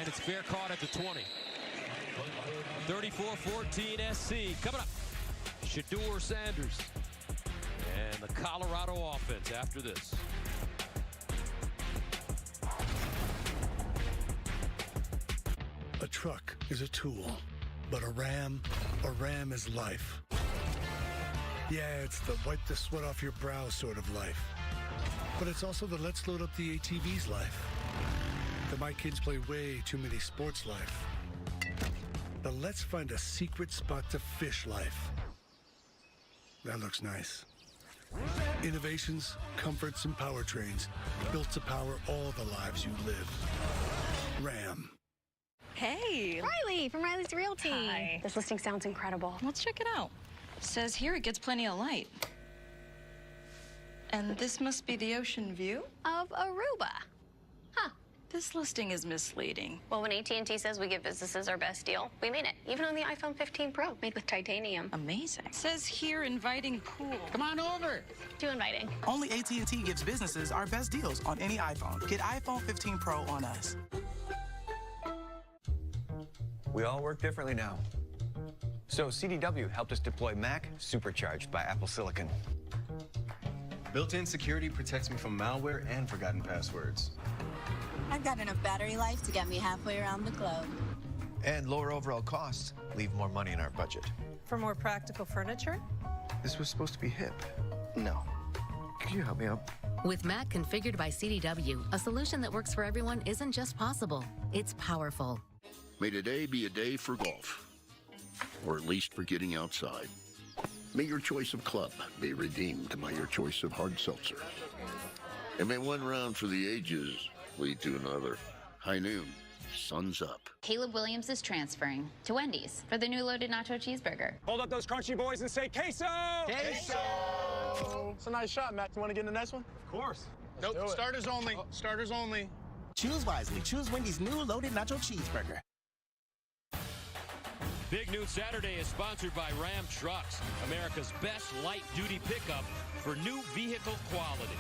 It's fair caught at the 20. 34-14 SC. Coming up, Shedeur Sanders and the Colorado offense after this. A truck is a tool, but a Ram is life. Yeah, it's the wipe the sweat off your brow sort of life. But it's also the let's load up the ATV's life. The my kids play way too many sports life. The let's find a secret spot to fish life. That looks nice. Innovations, comforts, and powertrains built to power all the lives you live. Ram. Hey! Riley from Riley's Realty. Hi. This listing sounds incredible. Let's check it out. Says here it gets plenty of light. And this must be the ocean view? Of Aruba. Huh. This listing is misleading. Well, when AT&T says we give businesses our best deal, we mean it. Even on the iPhone 15 Pro, made with titanium. Amazing. Says here inviting pool. Come on over. Too inviting. Only AT&T gives businesses our best deals on any iPhone. Get iPhone 15 Pro on us. We all work differently now. So CDW helped us deploy Mac supercharged by Apple Silicon. Built-in security protects me from malware and forgotten passwords. I've got enough battery life to get me halfway around the globe. And lower overall costs leave more money in our budget. For more practical furniture? This was supposed to be hip. No. Could you help me out? With Mac configured by CDW, a solution that works for everyone isn't just possible, it's powerful. May today be a day for golf, or at least for getting outside. May your choice of club be redeemed by your choice of hard seltzer. And may one round for the ages lead to another. High noon, sun's up. Caleb Williams is transferring to Wendy's for the new loaded nacho cheeseburger. Hold up those crunchy boys and say queso! Queso! It's a nice shot, Matt. You want to get in the next one? Of course. Nope, starters only. Starters only. Choose wisely. Choose Wendy's new loaded nacho cheeseburger. Big Noon Saturday is sponsored by Ram Trucks, America's best light-duty pickup for new vehicle quality.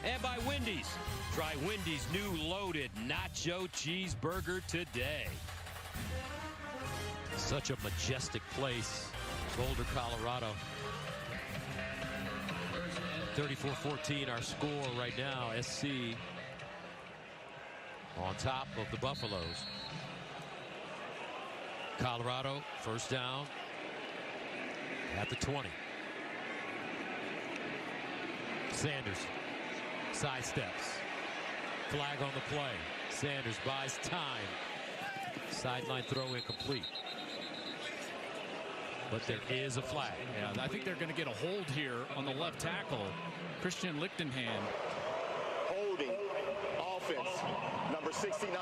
And by Wendy's. Try Wendy's new loaded nacho cheeseburger today. Such a majestic place, Boulder, Colorado. 34-14 our score right now. SC on top of the Buffaloes. Colorado, first down at the 20. Sanders sidesteps. Flag on the play. Sanders buys time. Sideline throw incomplete. But there is a flag. Yeah, I think they're going to get a hold here on the left tackle. Christian Lichtenhand. Holding offense, number 69.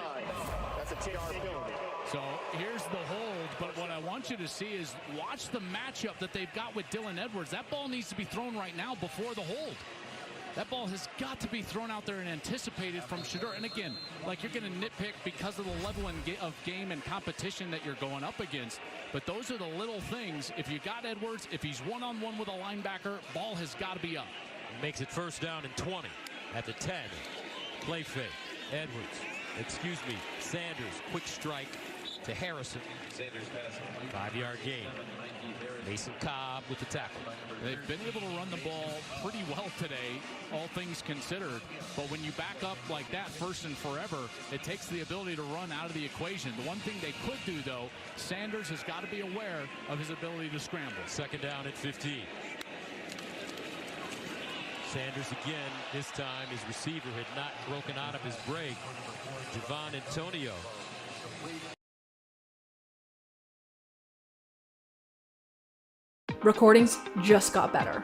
That's a 10-yard penalty. So here's the hold, but what I want you to see is watch the matchup that they've got with Dylan Edwards. That ball needs to be thrown right now before the hold. That ball has got to be thrown out there and anticipated from Shedeur. And again, like you're going to nitpick because of the level of game and competition that you're going up against. But those are the little things. If you got Edwards, if he's one-on-one with a linebacker, ball has got to be up. Makes it first down and 20 at the 10. Play fake. Sanders, quick strike to Harrison. Sanders passing. 5-yard gain. Mason Cobb with the tackle. They've been able to run the ball pretty well today, all things considered. But when you back up like that first and forever, it takes the ability to run out of the equation. The one thing they could do, though, Sanders has got to be aware of his ability to scramble. Second down at 15. Sanders again, this time his receiver had not broken out of his break. Javon Antonio. Recordings just got better.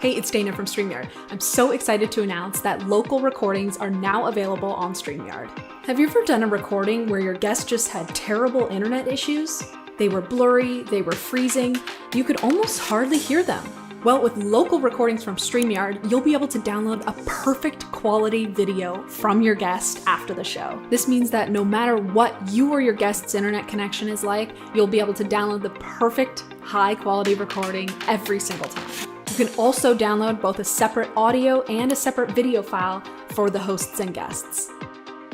Hey, it's Dana from StreamYard. I'm so excited to announce that local recordings are now available on StreamYard. Have you ever done a recording where your guest just had terrible internet issues? They were blurry, they were freezing, you could almost hardly hear them. Well, with local recordings from StreamYard, you'll be able to download a perfect quality video from your guest after the show. This means that no matter what you or your guest's internet connection is like, you'll be able to download the perfect high quality recording every single time. You can also download both a separate audio and a separate video file for the hosts and guests.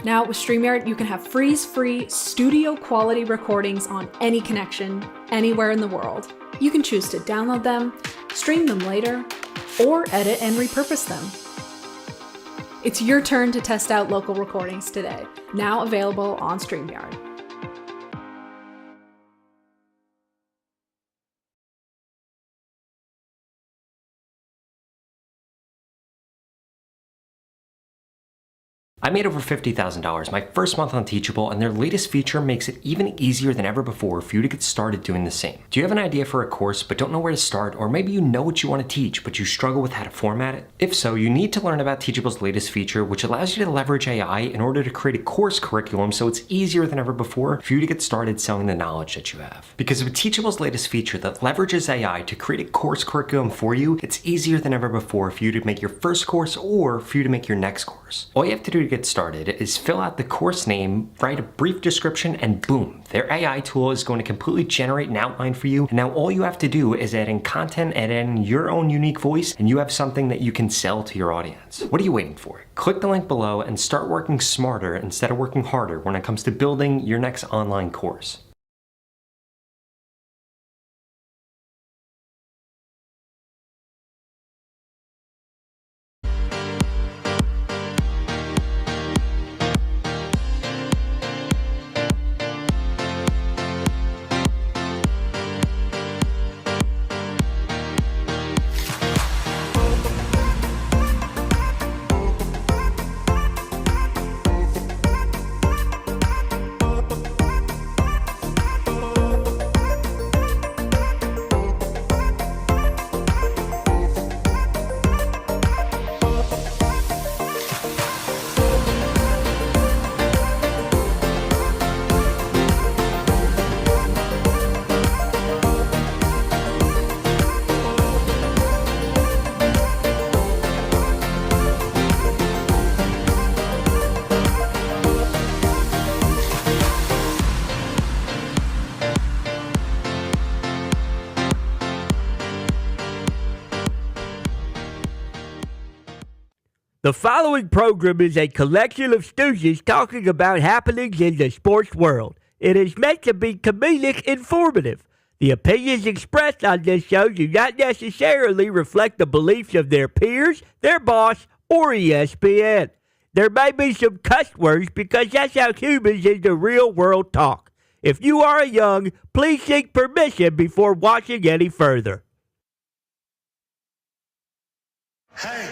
Now, with StreamYard, you can have freeze-free, studio-quality recordings on any connection, anywhere in the world. You can choose to download them, stream them later, or edit and repurpose them. It's your turn to test out local recordings today, now available on StreamYard. I made over $50,000 my first month on Teachable, and their latest feature makes it even easier than ever before for you to get started doing the same. Do you have an idea for a course but don't know where to start, or maybe you know what you want to teach but you struggle with how to format it? If so, you need to learn about Teachable's latest feature, which allows you to leverage AI in order to create a course curriculum so it's easier than ever before for you to get started selling the knowledge that you have. Because with Teachable's latest feature that leverages AI to create a course curriculum for you, it's easier than ever before for you to make your first course or for you to make your next course. All you have to do to get started is fill out the course name, write a brief description, and boom, their AI tool is going to completely generate an outline for you. And now all you have to do is add in content, add in your own unique voice, and you have something that you can sell to your audience. What are you waiting for? Click the link below and start working smarter instead of working harder when it comes to building your next online course. The following program is a collection of stooges talking about happenings in the sports world. It is meant to be comedic informative. The opinions expressed on this show do not necessarily reflect the beliefs of their peers, their boss, or ESPN. There may be some cuss words because that's how humans in the real world talk. If you are young, please seek permission before watching any further. Hey!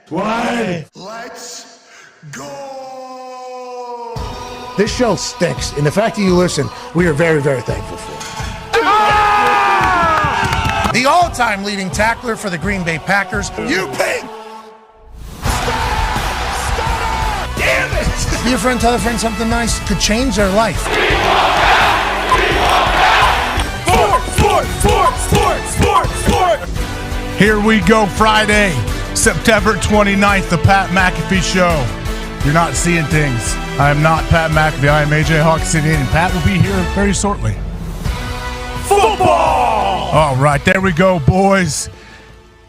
What? Let's go! This show stinks, and the fact that you listen, we are very, very thankful for. Ah! The all-time leading tackler for the Green Bay Packers, you pig! Damn it! Be a friend, tell a friend something nice could change their life. Sport! Here we go, Friday. September 29th, the Pat McAfee Show. You're not seeing things. I am not Pat McAfee. I am AJ Hawk City, and Pat will be here very shortly. Football! All right, there we go, boys.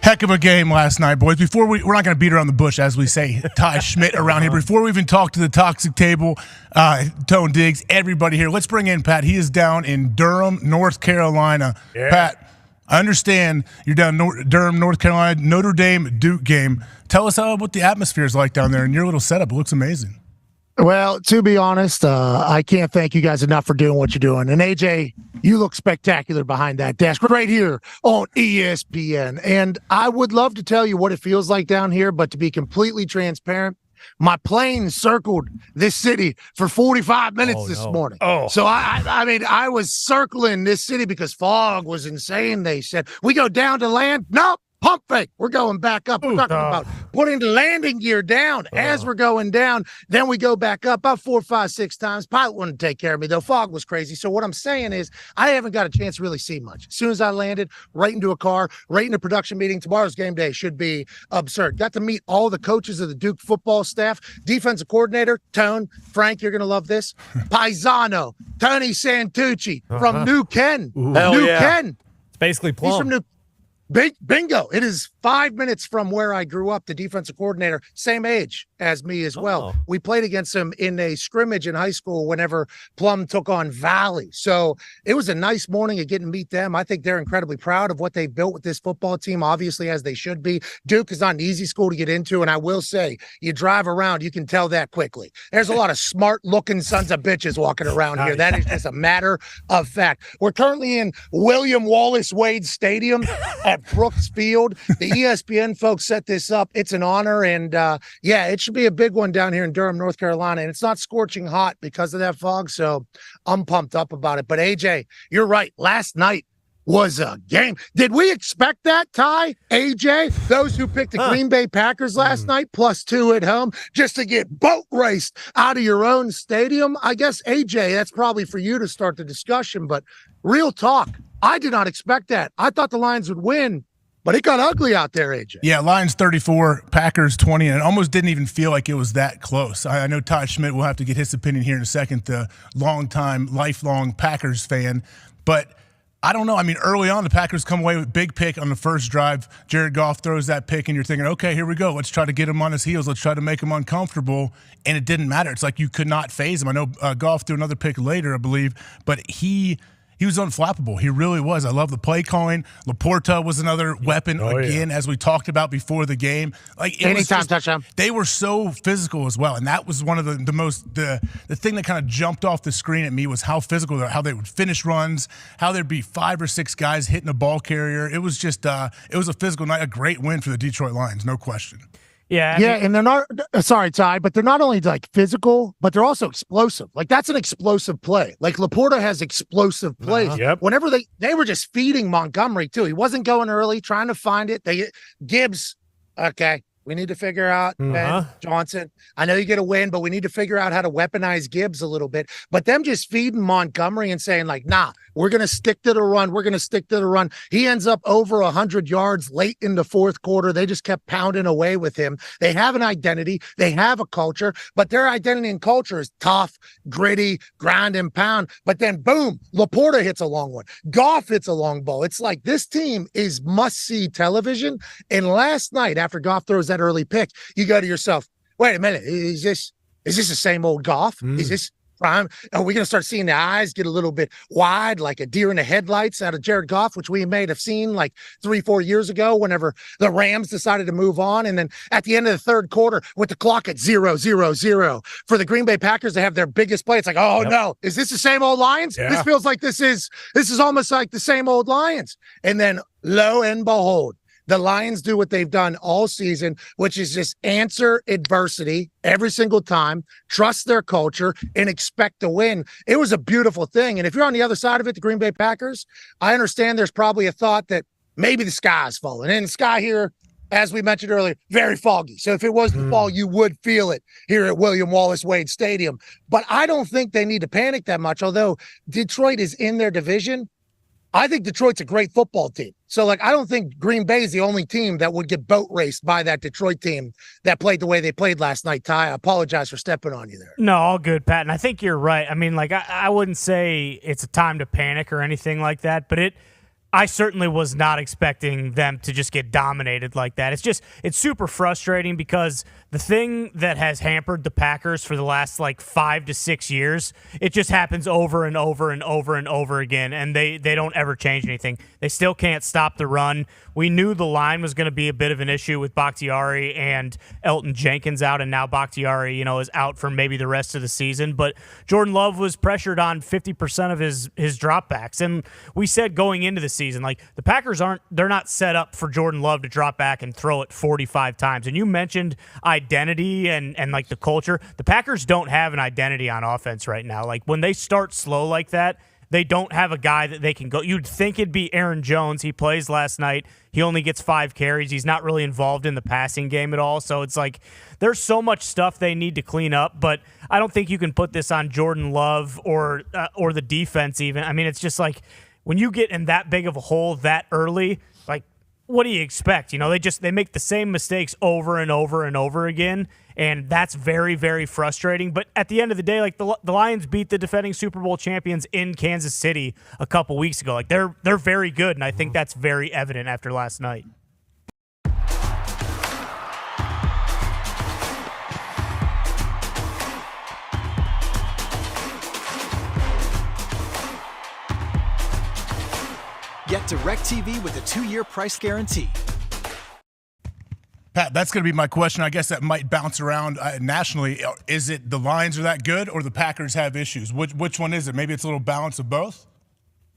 Heck of a game last night, boys. We're not going to beat around the bush, as we say, Ty Schmidt around here. Before we even talk to the toxic table, Tone Diggs, everybody here, let's bring in Pat. He is down in Durham, North Carolina. Yeah. Pat, I understand you're down Durham, North Carolina, Notre Dame, Duke game. Tell us what the atmosphere is like down there in your little setup. It looks amazing. Well, to be honest, I can't thank you guys enough for doing what you're doing. And AJ, you look spectacular behind that desk right here on ESPN. And I would love to tell you what it feels like down here, but to be completely transparent, my plane circled this city for 45 minutes this morning. So I mean, I was circling this city because fog was insane. They said, we go down to land. Nope. Pump fake. We're going back up. We're talking about putting the landing gear down as we're going down. Then we go back up about 4, 5, 6 times. Pilot wouldn't take care of me, though. Fog was crazy. So what I'm saying is I haven't got a chance to really see much. As soon as I landed, right into a car, right into a production meeting. Tomorrow's game day should be absurd. Got to meet all the coaches of the Duke football staff. Defensive coordinator, Tone. Frank, you're going to love this. Paisano, Tony Santucci from New Ken. New Ken. It's basically Plum. He's from New Bingo. It is 5 minutes from where I grew up. The defensive coordinator, same age as me as well. We played against him in a scrimmage in high school whenever Plum took on Valley. So it was a nice morning of getting to meet them. I think they're incredibly proud of what they've built with this football team, obviously, as they should be. Duke is not an easy school to get into, and I will say, you drive around, you can tell that quickly. There's a lot of smart-looking sons of bitches walking around here. That is just a matter of fact. We're currently in William Wallace Wade Stadium at Brooks Field. The ESPN folks set this up. It's an honor, and it should be a big one down here in Durham, North Carolina, and it's not scorching hot because of that fog, so I'm pumped up about it. But AJ, you're right. Last night was a game. Did we expect that, Ty? AJ, those who picked the Green Bay Packers last night, +2 at home, just to get boat raced out of your own stadium? I guess, AJ, that's probably for you to start the discussion, but real talk, I did not expect that. I thought the Lions would win, but it got ugly out there, AJ. Yeah, Lions 34, Packers 20, and it almost didn't even feel like it was that close. I know Todd Schmidt will have to get his opinion here in a second, the lifelong Packers fan, but I don't know. I mean, early on, the Packers come away with big pick on the first drive. Jared Goff throws that pick, and you're thinking, okay, here we go. Let's try to get him on his heels. Let's try to make him uncomfortable, and it didn't matter. It's like you could not phase him. I know Goff threw another pick later, I believe, but he was unflappable. He really was. I love the play calling. Laporta was another weapon as we talked about before the game. Like anytime touchdown. They were so physical as well, and that was one of the thing that kind of jumped off the screen at me was how physical, how they would finish runs, how there'd be 5 or 6 guys hitting a ball carrier. It was just it was a physical night, a great win for the Detroit Lions, no question. Yeah, and they're not sorry, Ty, but they're not only like physical, but they're also explosive. Like that's an explosive play. Like Laporta has explosive plays. Whenever they were just feeding Montgomery too. He wasn't going early, trying to find it. Gibbs, okay. We need to figure out, Ben Johnson. I know you get a win, but we need to figure out how to weaponize Gibbs a little bit. But them just feeding Montgomery and saying, like, nah, we're going to stick to the run. We're going to stick to the run. He ends up over 100 yards late in the fourth quarter. They just kept pounding away with him. They have an identity. They have a culture, but their identity and culture is tough, gritty, grind and pound. But then, boom, Laporta hits a long one. Goff hits a long ball. It's like this team is must-see television. And last night, after Goff throws that early pick, you go to yourself, wait a minute, is this the same old Goff? Is this prime? Are we going to start seeing the eyes get a little bit wide, like a deer in the headlights out of Jared Goff, which we may have seen like 3-4 years ago whenever the Rams decided to move on? And then at the end of the third quarter, with the clock at 0-0-0, for the Green Bay Packers to have their biggest play, it's like, oh no, is this the same old Lions? This feels like this is almost like the same old Lions. And then lo and behold, the Lions do what they've done all season, which is just answer adversity every single time, trust their culture, and expect to win. It was a beautiful thing. And if you're on the other side of it, the Green Bay Packers, I understand there's probably a thought that maybe the sky is falling. And the sky here, as we mentioned earlier, very foggy. So if it was to fall, you would feel it here at William Wallace Wade Stadium. But I don't think they need to panic that much, although Detroit is in their division. I think Detroit's a great football team. So, like, I don't think Green Bay is the only team that would get boat raced by that Detroit team that played the way they played last night. Ty, I apologize for stepping on you there. No, all good, Pat. And I think you're right. I mean, like, I wouldn't say it's a time to panic or anything like that, but I certainly was not expecting them to just get dominated like that. It's super frustrating because the thing that has hampered the Packers for the last like 5 to 6 years, it just happens over and over and over and over again, and they don't ever change anything. They still can't stop the run. We knew the line was going to be a bit of an issue with Bakhtiari and Elton Jenkins out, and now Bakhtiari, is out for maybe the rest of the season. But Jordan Love was pressured on 50% of his dropbacks, and we said going into the season, like, the Packers they're not set up for Jordan Love to drop back and throw it 45 times. And you mentioned identity and like the culture. The Packers don't have an identity on offense right now. Like, when they start slow like that, they don't have a guy that they can go. You'd think it'd be Aaron Jones. He plays last night. He only gets 5 carries. He's not really involved in the passing game at all. So it's like there's so much stuff they need to clean up, but I don't think you can put this on Jordan Love or the defense even. I mean, it's just like when you get in that big of a hole that early, like, what do you expect? You know, they make the same mistakes over and over and over again, and that's very, very frustrating. But at the end of the day, like the Lions beat the defending Super Bowl champions in Kansas City a couple weeks ago. Like they're very good, and I think that's very evident after last night. Get DirecTV with a 2-year price guarantee. Pat, that's going to be my question. I guess that might bounce around nationally. Is it the Lions are that good or the Packers have issues? Which one is it? Maybe it's a little balance of both?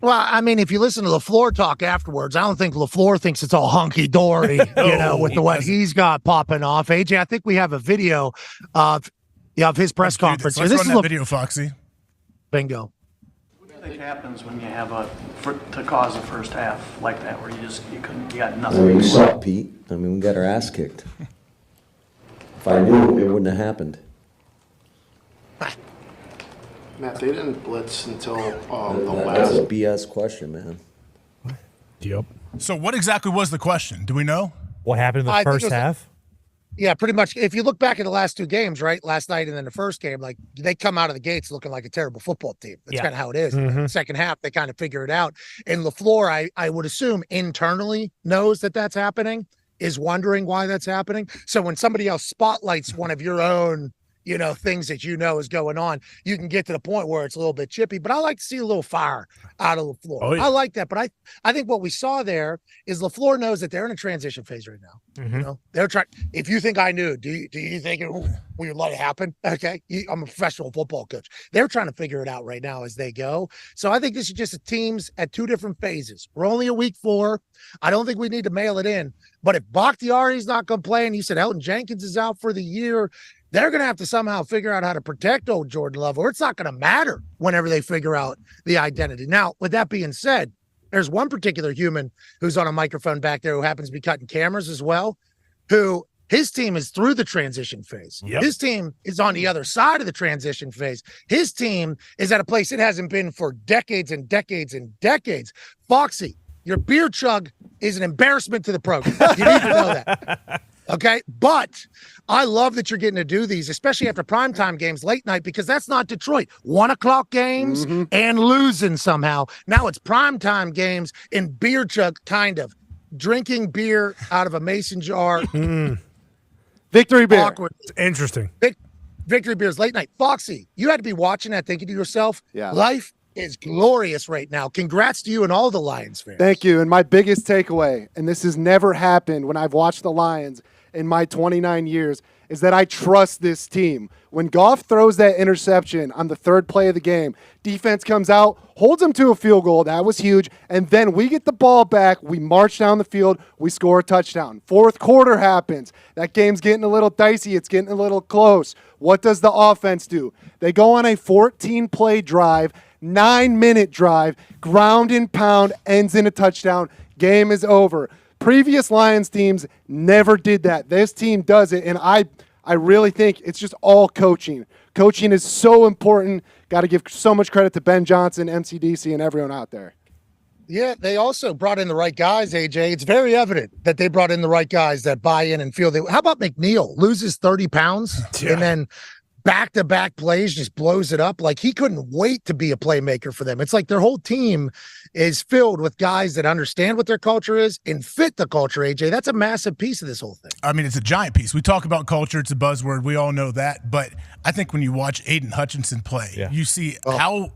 Well, I mean, if you listen to LaFleur talk afterwards, I don't think LaFleur thinks it's all hunky-dory, with the what he's got popping off. AJ, I think we have a video of his press conference. Let's run that video, Foxy. Bingo. What do you think happens when you have to cause a first half like that, where you got I nothing? mean, we saw Pete. I mean, we got our ass kicked. If I knew, it wouldn't have happened. Matt, they didn't blitz until the That's a last. BS question, man. Yep. So what exactly was the question? Do we know? What happened in the first half? Yeah, pretty much. If you look back at the last two games, right, last night and then the first game, like they come out of the gates looking like a terrible football team. That's kind of how it is. Mhm. Second half, they kind of figure it out. And LaFleur, I would assume internally knows that that's happening, is wondering why that's happening. So when somebody else spotlights one of your own, things that is going on, you can get to the point where it's a little bit chippy. But I like to see a little fire out of LaFleur. Oh, yeah. I like that. But I think what we saw there is LaFleur knows that they're in a transition phase right now. They're trying. If you think I knew, do you think will you let it happen? Okay, I'm a professional football coach. They're trying to figure it out right now as they go. So I think this is just a teams at two different phases. We're only a week 4. I don't think we need to mail it in. But if Bakhtiari's not going to play, and you said Elton Jenkins is out for the year, they're going to have to somehow figure out how to protect old Jordan Love, or it's not going to matter whenever they figure out the identity. Now, with that being said, there's one particular human who's on a microphone back there who happens to be cutting cameras as well, who his team is through the transition phase. Yep. His team is on the other side of the transition phase. His team is at a place it hasn't been for decades and decades and decades. Foxy, your beer chug is an embarrassment to the program. You need to know that. Okay, but I love that you're getting to do these, especially after primetime games, late night, because that's not Detroit. 1 o'clock games and losing somehow. Now it's primetime games and beer chug, kind of drinking beer out of a mason jar. Victory beer. Awkward. Interesting. Victory beers late night. Foxy, you had to be watching that, thinking to yourself, life is glorious right now. Congrats to you and all the Lions fans. Thank you. And my biggest takeaway, and this has never happened when I've watched the Lions in my 29 years, is that I trust this team. When Goff throws that interception on the third play of the game, defense comes out, holds them to a field goal. That was huge. And then we get the ball back. We march down the field. We score a touchdown. Fourth quarter happens. That game's getting a little dicey. It's getting a little close. What does the offense do? They go on a 14-play drive, 9-minute drive, ground and pound, ends in a touchdown. Game is over. Previous Lions teams never did that. This team does it, and I really think it's just all coaching. Coaching is so important. Got to give so much credit to Ben Johnson, MCDC, and everyone out there. Yeah, they also brought in the right guys, AJ. It's very evident that they brought in the right guys that buy in and feel they. How about McNeil? Loses 30 pounds and then back-to-back plays just blows it up. Like he couldn't wait to be a playmaker for them. It's like their whole team is filled with guys that understand what their culture is and fit the culture, AJ. That's a massive piece of this whole thing. I mean, it's a giant piece. We talk about culture. It's a buzzword. We all know that. But I think when you watch Aiden Hutchinson play, you see how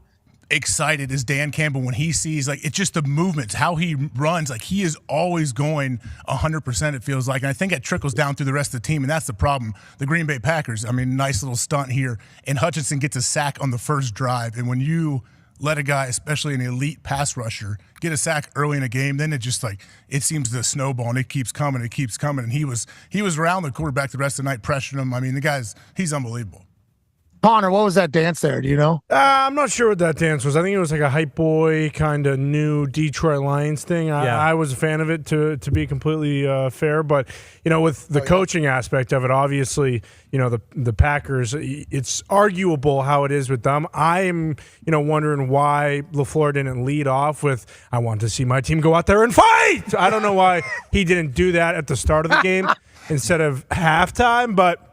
excited is Dan Campbell when he sees, like, it's just the movements, how he runs. Like, he is always going 100%, it feels like. And I think it trickles down through the rest of the team, and that's the problem. The Green Bay Packers, I mean, nice little stunt here. And Hutchinson gets a sack on the first drive. And when you let a guy, especially an elite pass rusher, get a sack early in a game, then it just, like, it seems to snowball, and it keeps coming. And he was around the quarterback the rest of the night, pressuring him. I mean, he's unbelievable. Connor, what was that dance there? Do you know? I'm not sure what that dance was. I think it was like a hype boy kind of new Detroit Lions thing. I was a fan of it, to be completely fair. But, with the coaching aspect of it, obviously, the Packers, it's arguable how it is with them. I am, wondering why LaFleur didn't lead off with, I want to see my team go out there and fight. I don't know why he didn't do that at the start of the game instead of halftime, but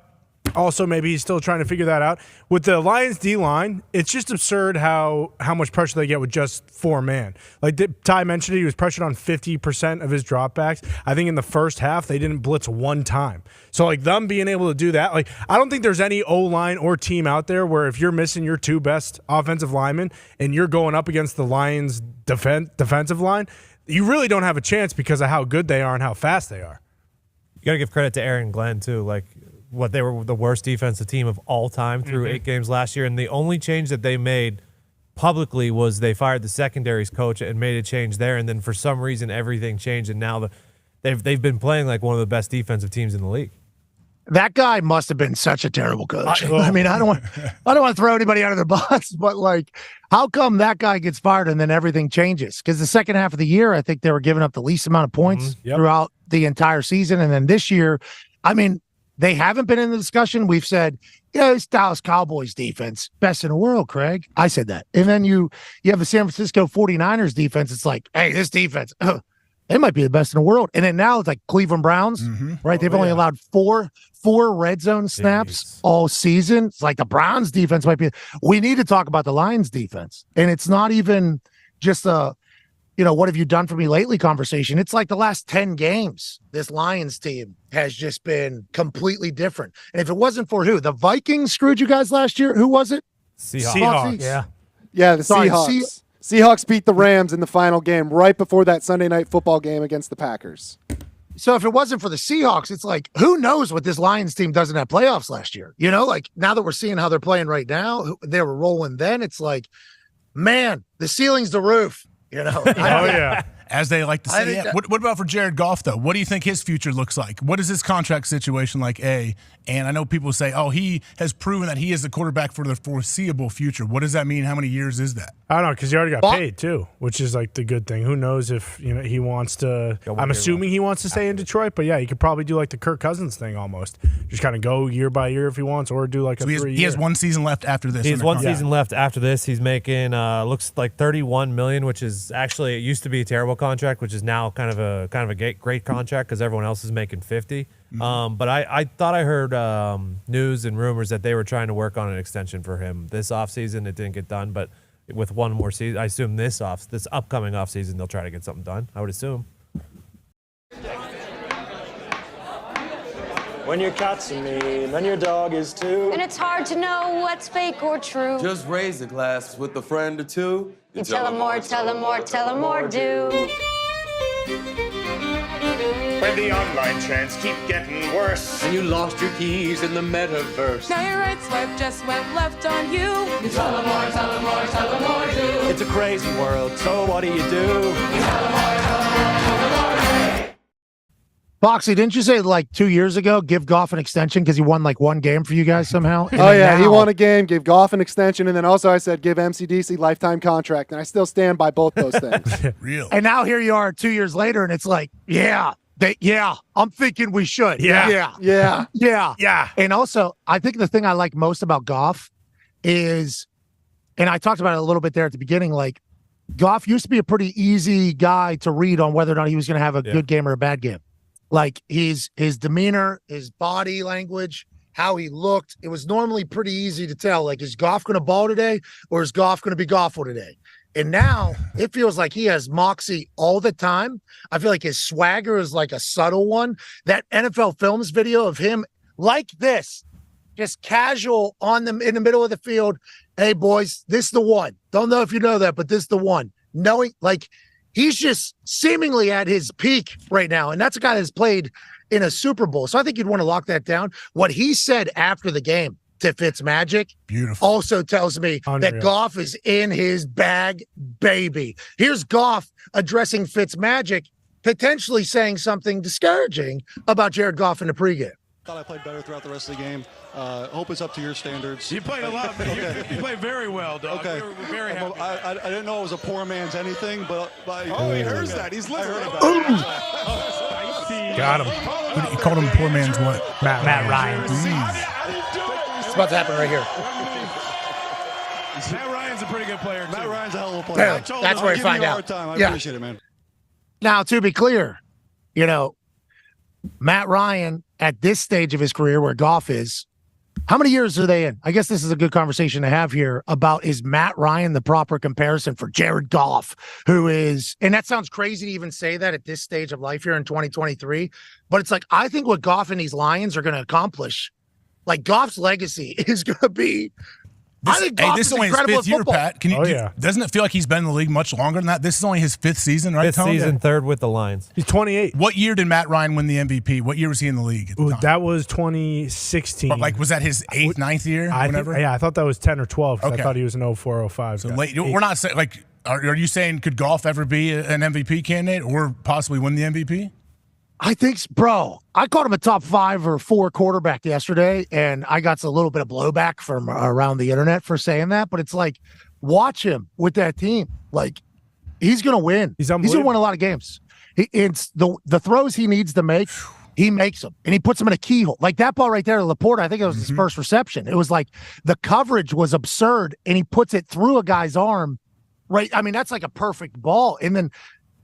also maybe he's still trying to figure that out. With the Lions D-line, it's just absurd how much pressure they get with just 4-man. Like Ty mentioned, he was pressured on 50% of his dropbacks. I think in the first half, they didn't blitz one time. So, like, them being able to do that, like, I don't think there's any O-line or team out there where if you're missing your two best offensive linemen and you're going up against the Lions defensive line, you really don't have a chance because of how good they are and how fast they are. You got to give credit to Aaron Glenn, too. Like, they were the worst defensive team of all time through 8 games last year, and the only change that they made publicly was they fired the secondaries coach and made a change there, and then for some reason everything changed, and now they've been playing like one of the best defensive teams in the league. That guy must have been such a terrible coach. I mean, I don't want to throw anybody under the bus, but like, how come that guy gets fired and then everything changes? Because the second half of the year, I think they were giving up the least amount of points throughout the entire season, and then this year, I mean, they haven't been in the discussion. We've said, it's Dallas Cowboys defense, best in the world, Craig. I said that. And then you have the San Francisco 49ers defense. It's like, hey, this defense, they might be the best in the world. And then now it's like Cleveland Browns, right? They've only allowed four red zone snaps all season. It's like the Browns defense might be. We need to talk about the Lions defense. And it's not even just a, what have you done for me lately conversation. It's like the last 10 games, this Lions team has just been completely different. And if it wasn't for who? The Vikings screwed you guys last year. Who was it? Seahawks. Yeah, the Seahawks. Seahawks beat the Rams in the final game right before that Sunday night football game against the Packers. So if it wasn't for the Seahawks, it's like, who knows what this Lions team does in that playoffs last year? Like now that we're seeing how they're playing right now, they were rolling then. It's like, man, the ceiling's the roof. As they like to say. What about for Jared Goff, though? What do you think his future looks like? What is his contract situation like, A? And I know people say, he has proven that he is the quarterback for the foreseeable future. What does that mean? How many years is that? I don't know, because he already got paid, too, which is, like, the good thing. Who knows if, he wants to – I'm assuming he wants to stay in Detroit, but, yeah, he could probably do, like, the Kirk Cousins thing almost. Just kind of go year by year if he wants, or do, like, a 3-year. He has one season left after this. He has one season left after this. He's making looks like $31 million, which is actually – it used to be a terrible contract, which is now kind of a great contract because everyone else is making $50. But I thought I heard news and rumors that they were trying to work on an extension for him this offseason. It didn't get done, but with one more season, I assume this upcoming offseason, they'll try to get something done. I would assume. When your cat's a me, then your dog is too. And it's hard to know what's fake or true. Just raise the glass with a friend or two. You tell them more, tell them more, tell them more, do. When the online trends keep getting worse, and you lost your keys in the metaverse. Now your right swipe just went left on you. You tell them more, tell them more, tell them more, do. It's a crazy world, so what do you do? You tell them more, tell them more, tell them more, do. Boxy, didn't you say like 2 years ago, give Goff an extension because he won like one game for you guys somehow? He won a game, gave Goff an extension, and then also I said give MCDC lifetime contract, and I still stand by both those things. Real. And now here you are 2 years later, and it's like, I'm thinking we should. Yeah. And also, I think the thing I like most about Goff is, and I talked about it a little bit there at the beginning, like Goff used to be a pretty easy guy to read on whether or not he was going to have a good game or a bad game. Like his demeanor, his body language, how he looked, it was normally pretty easy to tell, like, is Goff going to ball today or is Goff going to be Goffle today? And now it feels like he has moxie all the time. I feel like his swagger is like a subtle one. That NFL Films video of him like this, just casual in the middle of the field. Hey, boys, this is the one. Don't know if you know that, but this is the one. Knowing, like, he's just seemingly at his peak right now. And that's a guy that's played in a Super Bowl. So I think you'd want to lock that down. What he said after the game to Fitzmagic also tells me that Goff is in his bag, baby. Here's Goff addressing Fitzmagic, potentially saying something discouraging about Jared Goff in the pregame. Thought I played better throughout the rest of the game. Hope it's up to your standards. You played a lot. Okay. You played very well, dog. Okay. We're very happy. I didn't know it was a poor man's anything, but he hears that. He's listening. I heard about it. Got him. You called him poor man's what? Matt Ryan. It's about to happen right here. Matt Ryan's a pretty good player, too. Matt Ryan's a hell of a player. Yeah, that's where you find out. I Yeah. appreciate it, man. Now, to be clear, Matt Ryan at this stage of his career where Goff is, how many years are they in? I guess this is a good conversation to have here about, is Matt Ryan the proper comparison for Jared Goff, who is, and that sounds crazy to even say that at this stage of life here in 2023, but it's like, I think what Goff and these Lions are going to accomplish, like Goff's legacy is going to be, I think Goff this is is only his incredible fifth year, at football. Pat. Doesn't it feel like he's been in the league much longer than that? This is only his fifth season, right, Fifth Tone? season, third with the Lions. He's 28. What year did Matt Ryan win the MVP? What year was he in the league at the time? That was 2016. But was that his eighth, ninth year? I thought that was 10 or 12. 'Cause I thought he was an 04, 05. So late. We're not saying, are you saying could Goff ever be an MVP candidate or possibly win the MVP? I think, bro, I called him a top 5 or 4 quarterback yesterday, and I got a little bit of blowback from around the internet for saying that. But it's like, watch him with that team. Like, he's going to win. He's going to win a lot of games. It's the throws he needs to make, he makes them, and he puts them in a keyhole. Like that ball right there to Laporta, I think it was his first reception. It was like the coverage was absurd, and he puts it through a guy's arm. Right? I mean, that's like a perfect ball. And then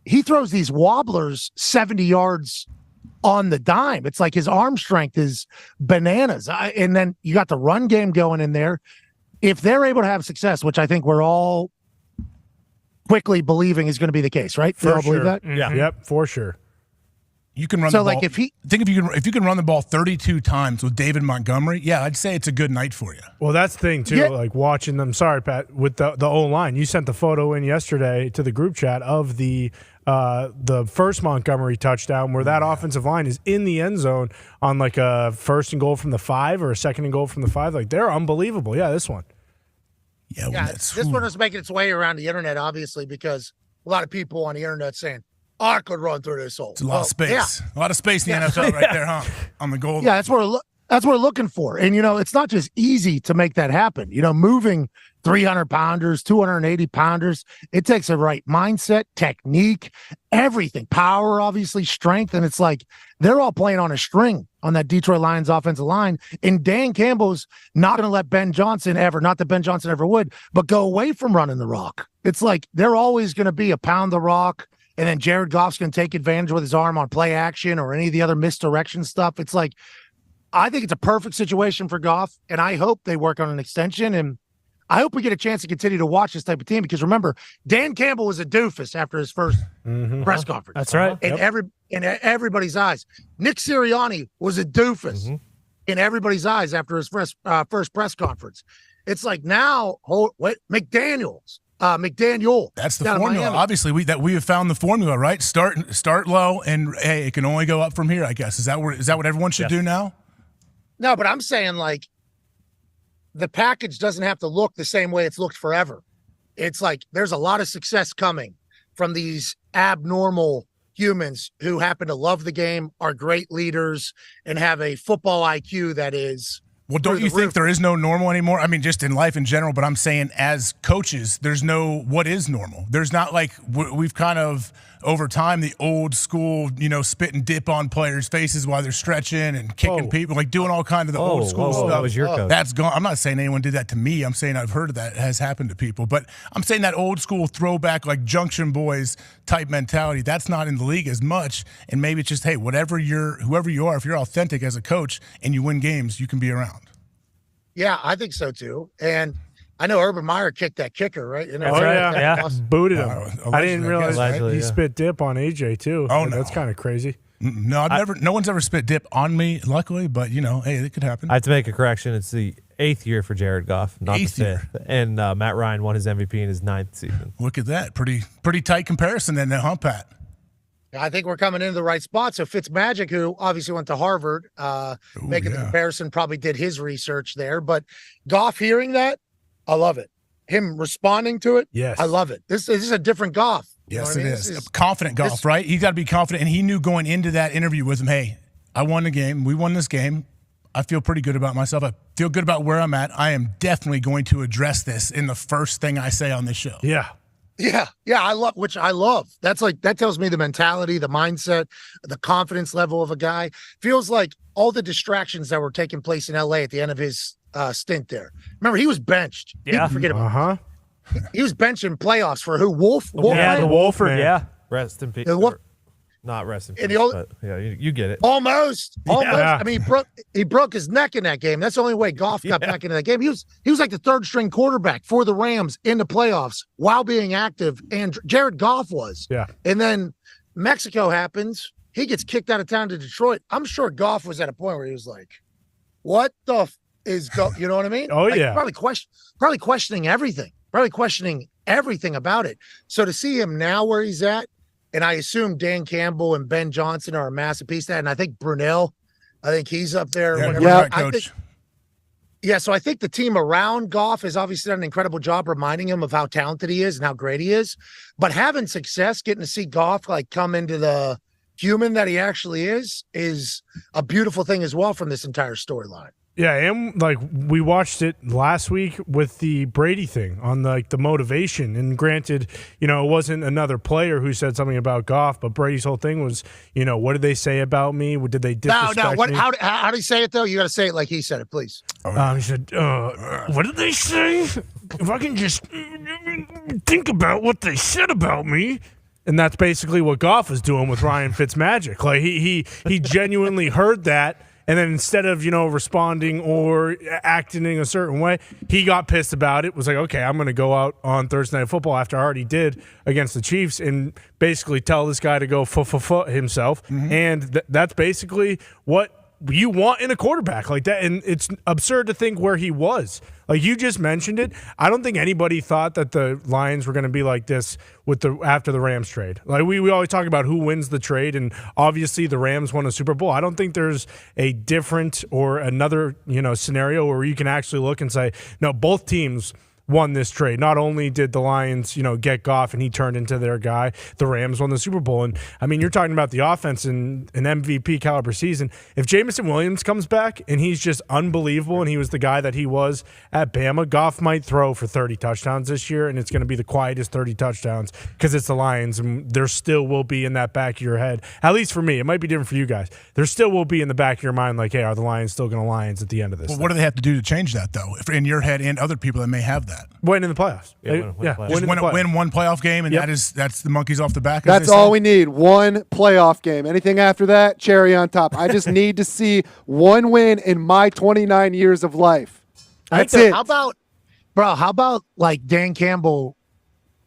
he throws these wobblers 70 yards on the dime. It's like his arm strength is bananas. And then you got the run game going in there. If they're able to have success, which I think we're all quickly believing is going to be the case, right? For all sure. believe that? Yeah. Yep, for sure. You can run So, the ball. like, if you can run the ball 32 times with David Montgomery, yeah, I'd say it's a good night for you. Well, that's the thing, too, like watching them. Sorry, Pat, with the O-line. You sent the photo in yesterday to the group chat of the first Montgomery touchdown where that offensive line is in the end zone on like a first and goal from the 5 or a second and goal from the 5. Like, they're unbelievable. Yeah, this one. Yeah, this one is making its way around the internet, obviously, because a lot of people on the internet saying, I could run through this hole. It's a lot of space. Yeah. A lot of space in the NFL right there, huh? On the goal. Yeah, that's what we're looking for. And, it's not just easy to make that happen. Moving 300-pounders, 280-pounders, it takes a right mindset, technique, everything, power, obviously, strength. And it's like they're all playing on a string on that Detroit Lions offensive line. And Dan Campbell's not going to let Ben Johnson ever, not that Ben Johnson ever would, but go away from running the rock. It's like they're always going to be a pound the rock. And then Jared Goff's going to take advantage with his arm on play action or any of the other misdirection stuff. It's like, I think it's a perfect situation for Goff, and I hope they work on an extension, and I hope we get a chance to continue to watch this type of team because remember, Dan Campbell was a doofus after his first press conference. That's right. In everybody's eyes. Nick Sirianni was a doofus in everybody's eyes after his first press conference. It's like now, McDaniel. That's the formula. Obviously, we have found the formula, right? Start low, and hey, it can only go up from here. I guess is that what everyone should do now? No, but I'm saying like the package doesn't have to look the same way it's looked forever. It's like there's a lot of success coming from these abnormal humans who happen to love the game, are great leaders, and have a football IQ that is. Well, don't you think there is no normal anymore? I mean, just in life in general, but I'm saying as coaches, there's no what is normal. There's not like we've kind of over time the old school, spit and dip on players' faces while they're stretching and kicking people, like doing all kind of the old school stuff. That was your coach. That's gone. I'm not saying anyone did that to me. I'm saying I've heard of that. It has happened to people. But I'm saying that old school throwback, like Junction Boys type mentality, that's not in the league as much. And maybe it's just, hey, whoever you are, if you're authentic as a coach and you win games, you can be around. Yeah, I think so too. And I know Urban Meyer kicked that kicker, right? Yeah. Booted him. I didn't realize he yeah. spit dip on AJ too. Oh, no. That's kind of crazy. No, no one's ever spit dip on me, luckily, but hey, it could happen. I have to make a correction. It's the 8th year for Jared Goff, not the 5th. And Matt Ryan won his MVP in his 9th season. Look at that. Pretty tight comparison then, huh, Pat? I think we're coming into the right spot. So Fitzmagic, who obviously went to Harvard, making the comparison, probably did his research there. But Goff hearing that, I love it. Him responding to it, yes, I love it. This is a different Goff. Yes, it is. Confident Goff, right? He's got to be confident. And he knew going into that interview with him, hey, I won the game. We won this game. I feel pretty good about myself. I feel good about where I'm at. I am definitely going to address this in the first thing I say on this show. Yeah. Yeah, I love. That's like, that tells me the mentality, the mindset, the confidence level of a guy. Feels like all the distractions that were taking place in LA at the end of his stint there. Remember, he was benched. People forget about He was benched in playoffs for who? Wolf? Yeah, the Wolford, yeah. Rest in peace. Not rest in peace, but yeah, you get it. Almost. Yeah. I mean, he broke his neck in that game. That's the only way Goff got back into that game. He was like the third string quarterback for the Rams in the playoffs while being active, and Jared Goff was. Yeah. And then Mexico happens. He gets kicked out of town to Detroit. I'm sure Goff was at a point where he was like, "What the is go?" You know what I mean? Oh, like, yeah. Probably questioning everything. Probably questioning everything about it. So to see him now where he's at. And I assume Dan Campbell and Ben Johnson are a massive piece of that. And I think Brunell, I think he's up there. Yeah, coach. So I think the team around Goff has obviously done an incredible job reminding him of how talented he is and how great he is. But having success, getting to see Goff like come into the human that he actually is a beautiful thing as well from this entire storyline. Yeah, and like we watched it last week with the Brady thing on the motivation. And granted, it wasn't another player who said something about Goff, but Brady's whole thing was, what did they say about me? Did they disrespect me? How did he say it though? You got to say it like he said it, please. He said, "What did they say? If I can just think about what they said about me." And that's basically what Goff was doing with Ryan Fitzmagic. Like he genuinely heard that. And then instead of, responding or acting in a certain way, he got pissed about it, was like, okay, I'm going to go out on Thursday Night Football after I already did against the Chiefs and basically tell this guy to go himself. Mm-hmm. And that's basically what you want in a quarterback like that. And it's absurd to think where he was. Like you just mentioned it. I don't think anybody thought that the Lions were going to be like this after the Rams trade. Like we always talk about who wins the trade, and obviously the Rams won a Super Bowl. I don't think there's a different or another, scenario where you can actually look and say, no, both teams won this trade. Not only did the Lions, get Goff and he turned into their guy, the Rams won the Super Bowl. And I mean, you're talking about the offense in an MVP caliber season. If Jameson Williams comes back and he's just unbelievable and he was the guy that he was at Bama, Goff might throw for 30 touchdowns this year, and it's going to be the quietest 30 touchdowns because it's the Lions, and there still will be in that back of your head, at least for me. It might be different for you guys. There still will be in the back of your mind like, hey, are the Lions still going to Lions at the end of this? Well, what do they have to do to change that, though, if in your head and other people that may have that? Win in the playoffs. Win one playoff game, and that's the monkeys off the back. That's all we need. One playoff game. Anything after that, cherry on top. I just need to see one win in my 29 years of life. That's it. How about like Dan Campbell?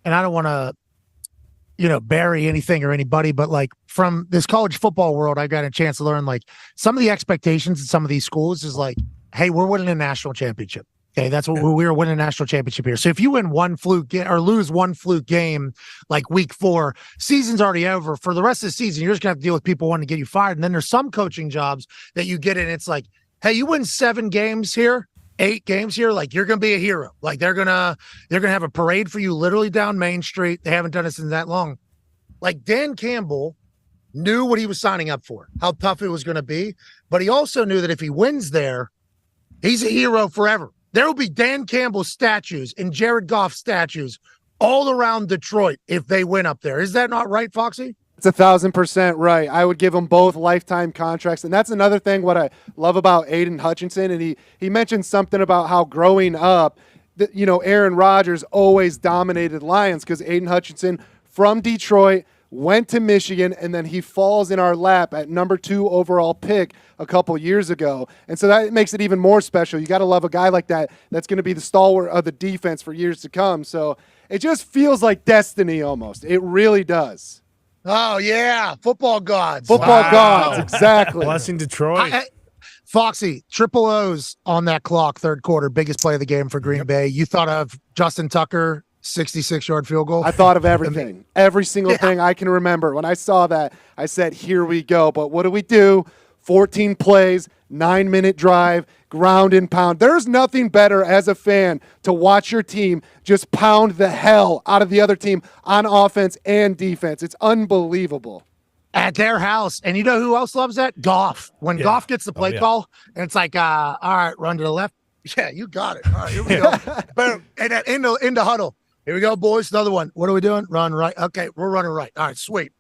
And I don't want to, bury anything or anybody, but like from this college football world, I got a chance to learn like some of the expectations in some of these schools is like, hey, we're winning a national championship. Okay, that's what we were winning a national championship here. So if you win one fluke or lose one fluke game like week 4, season's already over. For the rest of the season, you're just gonna have to deal with people wanting to get you fired. And then there's some coaching jobs that you get in. It's like, hey, you win 7 games here, 8 games here, like you're gonna be a hero. Like they're gonna have a parade for you literally down Main Street. They haven't done this in that long. Like Dan Campbell knew what he was signing up for, how tough it was gonna be, but he also knew that if he wins there, he's a hero forever. There will be Dan Campbell statues and Jared Goff statues all around Detroit if they win up there. Is that not right, Foxy? It's 1,000% right. I would give them both lifetime contracts. And that's another thing what I love about Aiden Hutchinson. And he mentioned something about how growing up, Aaron Rodgers always dominated Lions because Aiden Hutchinson from Detroit went to Michigan, and then he falls in our lap at number 2 overall pick a couple years ago. And so that makes it even more special. You got to love a guy like that that's going to be the stalwart of the defense for years to come. So it just feels like destiny almost. It really does. Oh, yeah. Football gods. Football gods, exactly. Blessing Detroit. Foxy, triple O's on that clock, third quarter, biggest play of the game for Green Bay. You thought of Justin Tucker, 66-yard field goal? I thought of everything. Every single thing I can remember. When I saw that, I said, here we go. But what do? 14 plays, 9-minute drive, ground and pound. There's nothing better as a fan to watch your team just pound the hell out of the other team on offense and defense. It's unbelievable. at their house. And you know who else loves that? Goff. When Goff gets the play call, and it's like, all right, run to the left. Yeah, you got it. All right, here we go. Boom. And then into huddle. Here we go, boys. Another one. What are we doing? Run right. Okay, we're running right. All right, sweet.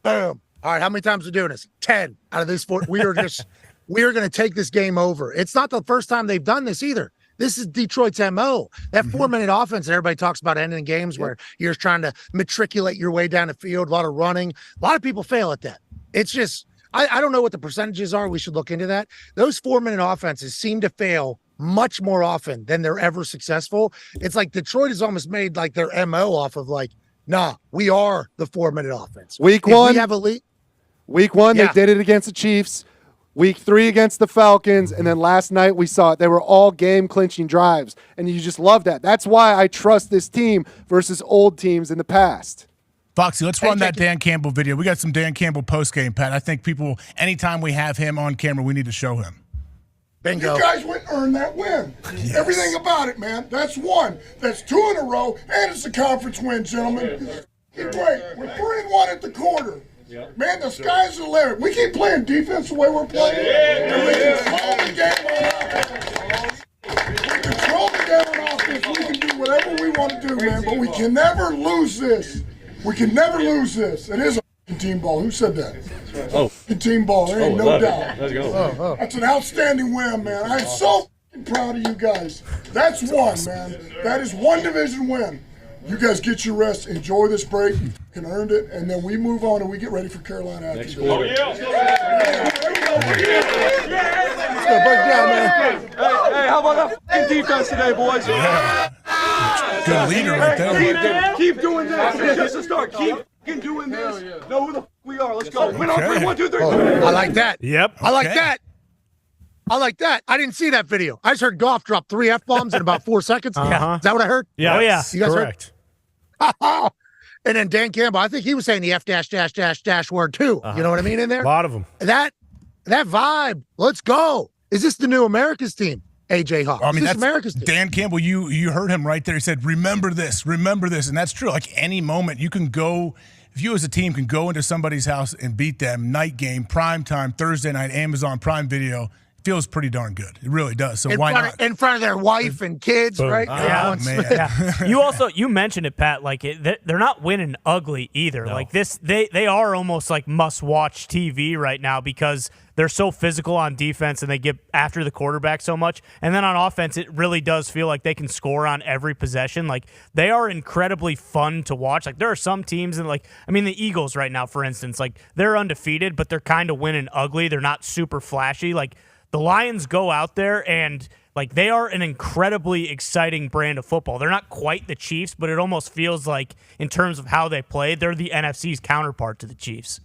Boom. All right, how many times are we doing this? 10 out of these 4. We are going to take this game over. It's not the first time they've done this either. This is Detroit's MO. That 4-minute offense that everybody talks about ending games where you're just trying to matriculate your way down the field, a lot of running. A lot of people fail at that. It's just, I don't know what the percentages are. We should look into that. Those 4-minute offenses seem to fail much more often than they're ever successful. It's like Detroit has almost made like their MO off of like, nah, we are the 4-minute offense. Week one, they did it against the Chiefs. Week 3 against the Falcons, and then last night we saw it. They were all game-clinching drives, and you just love that. That's why I trust this team versus old teams in the past. Foxy, let's run that Dan Campbell video. We got some Dan Campbell post-game, Pat. I think people, anytime we have him on camera, we need to show him. Bingo. You guys went and earned that win. Yes. Everything about it, man. That's one. That's 2 in a row, and it's a conference win, gentlemen. Great. We're 3-1 at the quarter. Yep. Man, the sky's the limit. We keep playing defense the way we're playing, and we control the game on offense. We control the game on offense. We can do whatever we want to do, man, but we can never lose this. We can never lose this. It is a team ball. Who said that? Oh, team ball. There ain't no doubt. Let's go. That's an outstanding win, man. I'm so proud of you guys. That's one, man. That is one division win. You guys get your rest, enjoy this break, and earned it, and then we move on and we get ready for Carolina after this. Oh, yeah. Hey, how about that defense today, boys? Yeah. Good leader right there. Keep doing this. It's just a start. Keep doing this. Know who the we are. Let's go. Win on 3, 1, 2, 3. I like that. Yep. I like that. I like that. I didn't see that video. I just heard Goff drop 3 F-bombs in about 4 seconds. Uh-huh. Is that what I heard? Yeah. Oh, yeah. You guys Correct. Heard? And then Dan Campbell, I think he was saying the F-dash word too. You know what I mean in there? A lot of them. That vibe. Let's go. Is this the new America's team? AJ Hawk. I mean, that's America's team. Dan Campbell. You heard him right there. He said, remember this, and that's true. Like any moment, you can go. If you as a team can go into somebody's house and beat them, night game, prime time, Thursday night, Amazon Prime Video, feels pretty darn good. It really does. So why not? In front of their wife and kids, right? Oh, man. Yeah. You mentioned it, Pat. Like they're not winning ugly either. No. Like this, they are almost like must-watch TV right now because they're so physical on defense and they get after the quarterback so much. And then on offense, it really does feel like they can score on every possession. Like they are incredibly fun to watch. Like there are some teams and the Eagles right now, for instance, like they're undefeated, but they're kind of winning ugly. They're not super flashy. Like the Lions go out there and like they are an incredibly exciting brand of football. They're not quite the Chiefs, but it almost feels like in terms of how they play, they're the NFC's counterpart to the Chiefs.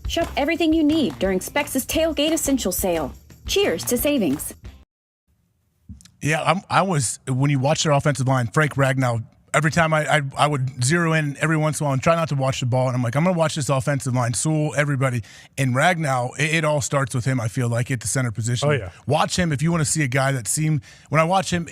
Shop everything you need during Specs' Tailgate Essential Sale. Cheers to savings. Yeah, I was when you watch their offensive line, Frank Ragnow. Every time I would zero in every once in a while and try not to watch the ball, and I'm like, I'm going to watch this offensive line, Sewell, everybody. And Ragnow, it all starts with him, I feel like, at the center position. Oh, yeah. Watch him if you want to see a guy that when I watch him,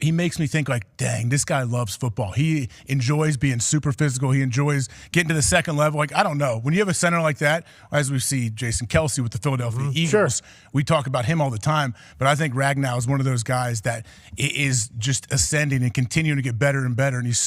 he makes me think like, dang, this guy loves football. He enjoys being super physical. He enjoys getting to the second level. Like, I don't know. When you have a center like that, as we see Jason Kelce with the Philadelphia Eagles, we talk about him all the time. But I think Ragnow is one of those guys that is just ascending and continuing to get better and better. And he's